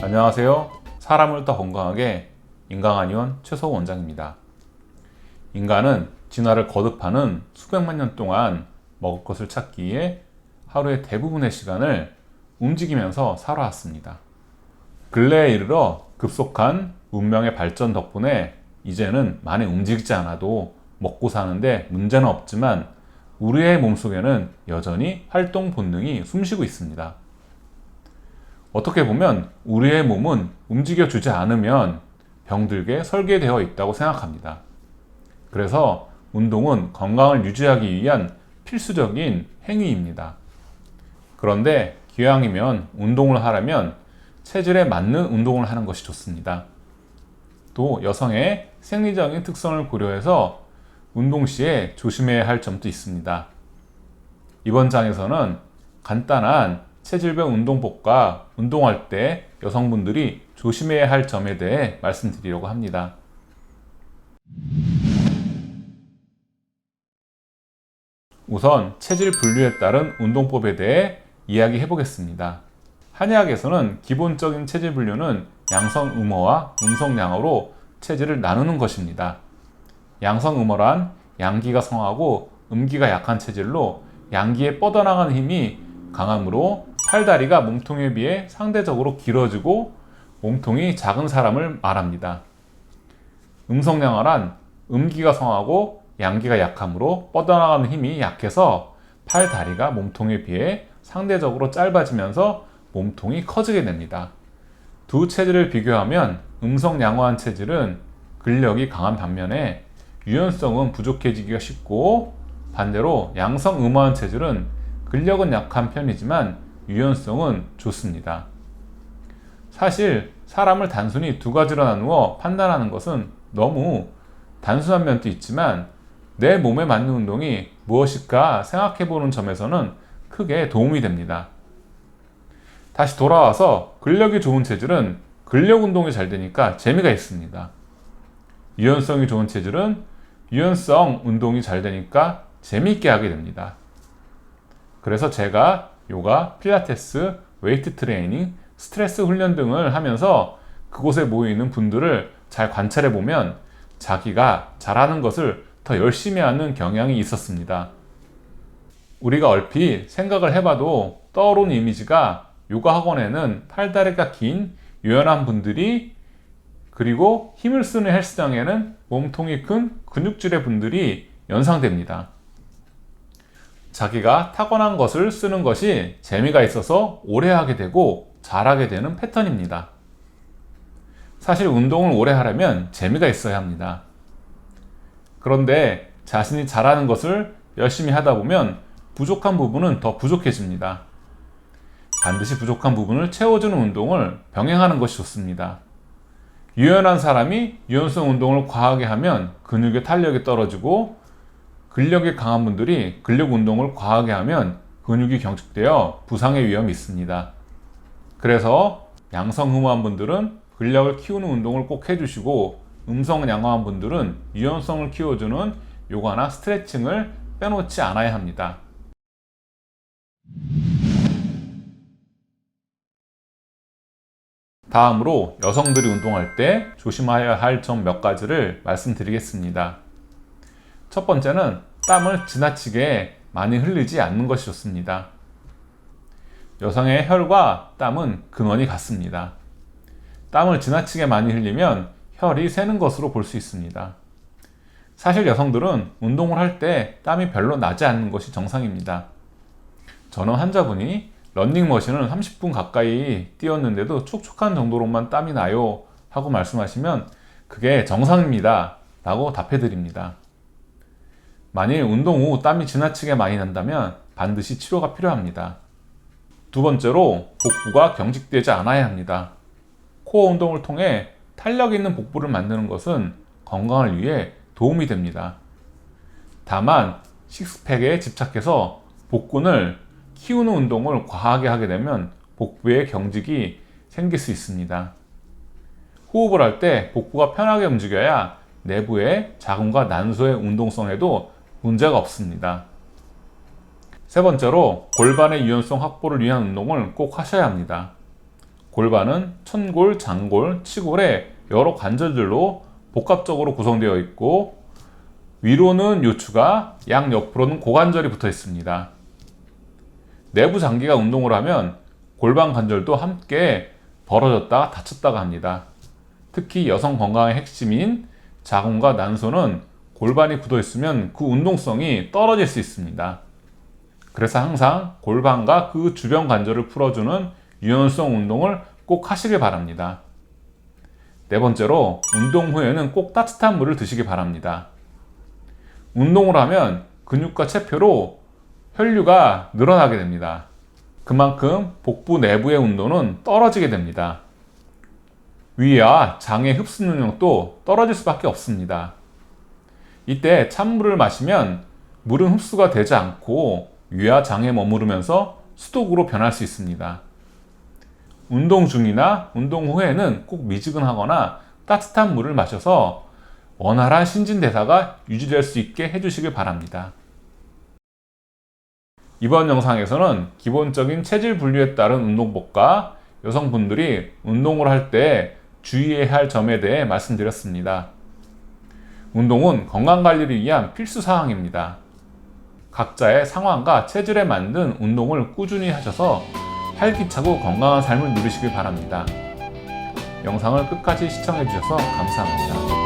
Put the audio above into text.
안녕하세요. 사람을 더 건강하게 인강한의원 최서우 원장입니다. 인간은 진화를 거듭하는 수백만 년 동안 먹을 것을 찾기 위해 하루의 대부분의 시간을 움직이면서 살아왔습니다. 근래에 이르러 급속한 문명의 발전 덕분에 이제는 많이 움직이지 않아도 먹고 사는데 문제는 없지만 우리의 몸속에는 여전히 활동 본능이 숨쉬고 있습니다. 어떻게 보면 우리의 몸은 움직여주지 않으면 병들게 설계되어 있다고 생각합니다. 그래서 운동은 건강을 유지하기 위한 필수적인 행위입니다. 그런데 기왕이면 운동을 하려면 체질에 맞는 운동을 하는 것이 좋습니다. 또 여성의 생리적인 특성을 고려해서 운동 시에 조심해야 할 점도 있습니다. 이번 장에서는 간단한 체질별 운동법과 운동할 때 여성분들이 조심해야 할 점에 대해 말씀드리려고 합니다. 우선 체질 분류에 따른 운동법에 대해 이야기해 보겠습니다. 한의학에서는 기본적인 체질 분류는 양성음어와 음성양어로 체질을 나누는 것입니다. 양성음어란 양기가 성하고 음기가 약한 체질로 양기에 뻗어나가는 힘이 강하므로 팔다리가 몸통에 비해 상대적으로 길어지고 몸통이 작은 사람을 말합니다. 음성양어란 음기가 성하고 양기가 약하므로 뻗어나가는 힘이 약해서 팔다리가 몸통에 비해 상대적으로 짧아지면서 몸통이 커지게 됩니다. 두 체질을 비교하면 음성양어한 체질은 근력이 강한 반면에 유연성은 부족해지기가 쉽고, 반대로 양성음어한 체질은 근력은 약한 편이지만 유연성은 좋습니다. 사실 사람을 단순히 두 가지로 나누어 판단하는 것은 너무 단순한 면도 있지만 내 몸에 맞는 운동이 무엇일까 생각해 보는 점에서는 크게 도움이 됩니다. 다시 돌아와서 근력이 좋은 체질은 근력 운동이 잘 되니까 재미가 있습니다. 유연성이 좋은 체질은 유연성 운동이 잘 되니까 재미있게 하게 됩니다. 그래서 제가 요가, 필라테스, 웨이트 트레이닝, 스트레스 훈련 등을 하면서 그곳에 모이는 분들을 잘 관찰해 보면 자기가 잘하는 것을 더 열심히 하는 경향이 있었습니다. 우리가 얼핏 생각을 해봐도 떠오르는 이미지가 요가 학원에는 팔다리가 긴 유연한 분들이, 그리고 힘을 쓰는 헬스장에는 몸통이 큰 근육질의 분들이 연상됩니다. 자기가 타고난 것을 쓰는 것이 재미가 있어서 오래 하게 되고 잘하게 되는 패턴입니다. 사실 운동을 오래 하려면 재미가 있어야 합니다. 그런데 자신이 잘하는 것을 열심히 하다 보면 부족한 부분은 더 부족해집니다. 반드시 부족한 부분을 채워주는 운동을 병행하는 것이 좋습니다. 유연한 사람이 유연성 운동을 과하게 하면 근육의 탄력이 떨어지고, 근력이 강한 분들이 근력 운동을 과하게 하면 근육이 경직되어 부상의 위험이 있습니다. 그래서 양성음어한 분들은 근력을 키우는 운동을 꼭 해주시고, 음성양어한 분들은 유연성을 키워주는 요가나 스트레칭을 빼놓지 않아야 합니다. 다음으로 여성들이 운동할 때 조심해야 할 점 몇 가지를 말씀드리겠습니다. 첫 번째는 땀을 지나치게 많이 흘리지 않는 것이 좋습니다. 여성의 혈과 땀은 근원이 같습니다. 땀을 지나치게 많이 흘리면 혈이 새는 것으로 볼 수 있습니다. 사실 여성들은 운동을 할 때 땀이 별로 나지 않는 것이 정상입니다. 저는 환자분이 러닝머신을 30분 가까이 뛰었는데도 촉촉한 정도로만 땀이 나요 하고 말씀하시면 그게 정상입니다 라고 답해 드립니다. 만일 운동 후 땀이 지나치게 많이 난다면 반드시 치료가 필요합니다. 두 번째로 복부가 경직되지 않아야 합니다. 코어 운동을 통해 탄력 있는 복부를 만드는 것은 건강을 위해 도움이 됩니다. 다만 식스팩에 집착해서 복근을 키우는 운동을 과하게 하게 되면 복부에 경직이 생길 수 있습니다. 호흡을 할 때 복부가 편하게 움직여야 내부의 자궁과 난소의 운동성에도 문제가 없습니다. 세 번째로 골반의 유연성 확보를 위한 운동을 꼭 하셔야 합니다. 골반은 천골, 장골, 치골의 여러 관절들로 복합적으로 구성되어 있고 위로는 요추가, 양옆으로는 고관절이 붙어 있습니다. 내부 장기가 운동을 하면 골반 관절도 함께 벌어졌다가 닫혔다가 합니다. 특히 여성 건강의 핵심인 자궁과 난소는 골반이 굳어 있으면 그 운동성이 떨어질 수 있습니다. 그래서 항상 골반과 그 주변 관절을 풀어주는 유연성 운동을 꼭 하시길 바랍니다. 네 번째로, 운동 후에는 꼭 따뜻한 물을 드시기 바랍니다. 운동을 하면 근육과 체표로 혈류가 늘어나게 됩니다. 그만큼 복부 내부의 온도는 떨어지게 됩니다. 위와 장의 흡수 능력도 떨어질 수밖에 없습니다. 이때 찬물을 마시면 물은 흡수가 되지 않고 위와 장에 머무르면서 수독으로 변할 수 있습니다. 운동 중이나 운동 후에는 꼭 미지근하거나 따뜻한 물을 마셔서 원활한 신진대사가 유지될 수 있게 해주시길 바랍니다. 이번 영상에서는 기본적인 체질 분류에 따른 운동법과 여성분들이 운동을 할 때 주의해야 할 점에 대해 말씀드렸습니다. 운동은 건강관리를 위한 필수 사항입니다. 각자의 상황과 체질에 맞는 운동을 꾸준히 하셔서 활기차고 건강한 삶을 누리시길 바랍니다. 영상을 끝까지 시청해 주셔서 감사합니다.